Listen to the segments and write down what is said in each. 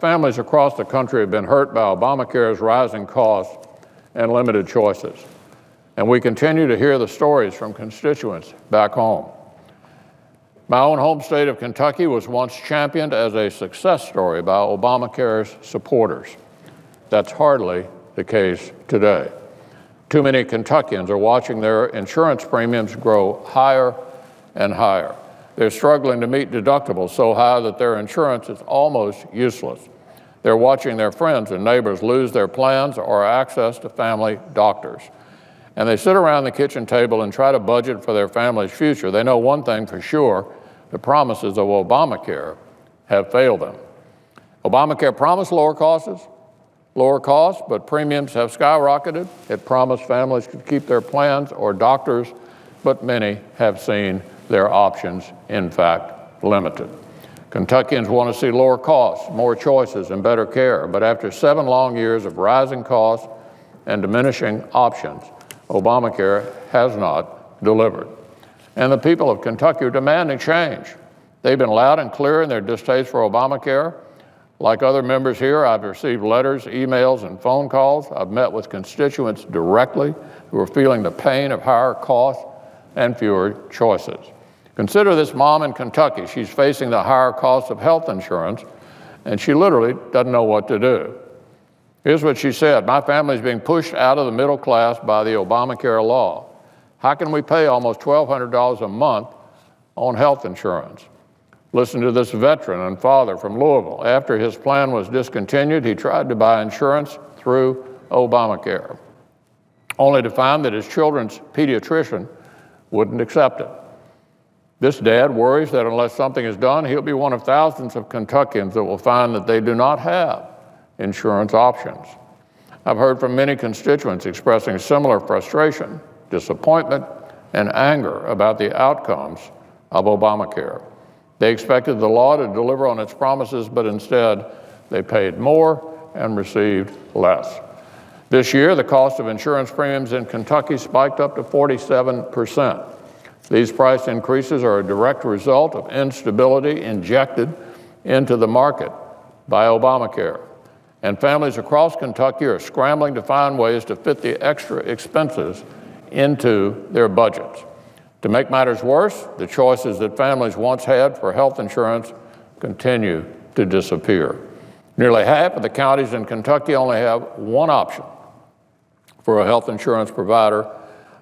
families across the country have been hurt by Obamacare's rising costs and limited choices. And we continue to hear the stories from constituents back home. My own home state of Kentucky was once championed as a success story by Obamacare's supporters. That's hardly the case today. Too many Kentuckians are watching their insurance premiums grow higher and higher. They're struggling to meet deductibles so high that their insurance is almost useless. They're watching their friends and neighbors lose their plans or access to family doctors. And they sit around the kitchen table and try to budget for their family's future. They know one thing for sure: the promises of Obamacare have failed them. Obamacare promised lower costs, but premiums have skyrocketed. It promised families could keep their plans or doctors, but many have seen their options, in fact, limited. Kentuckians want to see lower costs, more choices, and better care. But after 7 long years of rising costs and diminishing options, Obamacare has not delivered. And the people of Kentucky are demanding change. They've been loud and clear in their distaste for Obamacare. Like other members here, I've received letters, emails, and phone calls. I've met with constituents directly who are feeling the pain of higher costs and fewer choices. Consider this mom in Kentucky. She's facing the higher cost of health insurance, and she literally doesn't know what to do. Here's what she said: "My family's being pushed out of the middle class by the Obamacare law. How can we pay almost $1,200 a month on health insurance?" Listen to this veteran and father from Louisville. After his plan was discontinued, he tried to buy insurance through Obamacare, only to find that his children's pediatrician wouldn't accept it. This dad worries that unless something is done, he'll be one of thousands of Kentuckians that will find that they do not have insurance options. I've heard from many constituents expressing similar frustration, disappointment, and anger about the outcomes of Obamacare. They expected the law to deliver on its promises, but instead they paid more and received less. This year, the cost of insurance premiums in Kentucky spiked up to 47%. These price increases are a direct result of instability injected into the market by Obamacare. And families across Kentucky are scrambling to find ways to fit the extra expenses into their budgets. To make matters worse, the choices that families once had for health insurance continue to disappear. Nearly half of the counties in Kentucky only have one option for a health insurance provider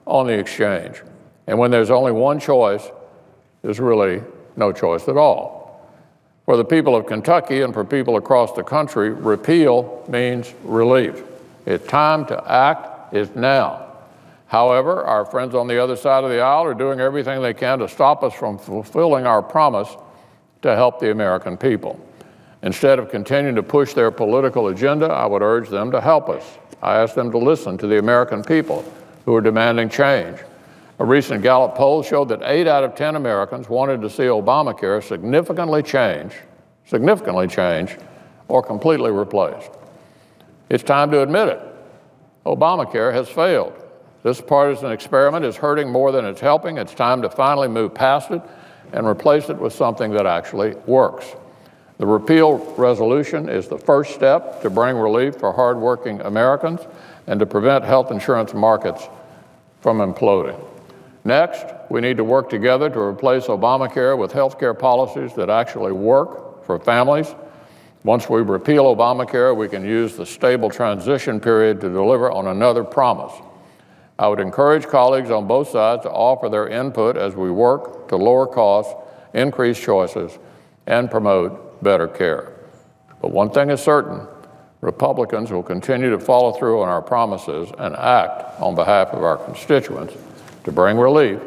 on the exchange. And when there's only one choice, there's really no choice at all. For the people of Kentucky and for people across the country, repeal means relief. It's time to act is now. However, our friends on the other side of the aisle are doing everything they can to stop us from fulfilling our promise to help the American people. Instead of continuing to push their political agenda, I would urge them to help us. I ask them to listen to the American people who are demanding change. A recent Gallup poll showed that 8 out of 10 Americans wanted to see Obamacare significantly change, or completely replaced. It's time to admit it. Obamacare has failed. This partisan experiment is hurting more than it's helping. It's time to finally move past it and replace it with something that actually works. The repeal resolution is the first step to bring relief for hardworking Americans and to prevent health insurance markets from imploding. Next, we need to work together to replace Obamacare with health care policies that actually work for families. Once we repeal Obamacare, we can use the stable transition period to deliver on another promise. I would encourage colleagues on both sides to offer their input as we work to lower costs, increase choices, and promote better care. But one thing is certain: Republicans will continue to follow through on our promises and act on behalf of our constituents to bring relief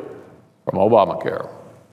from Obamacare.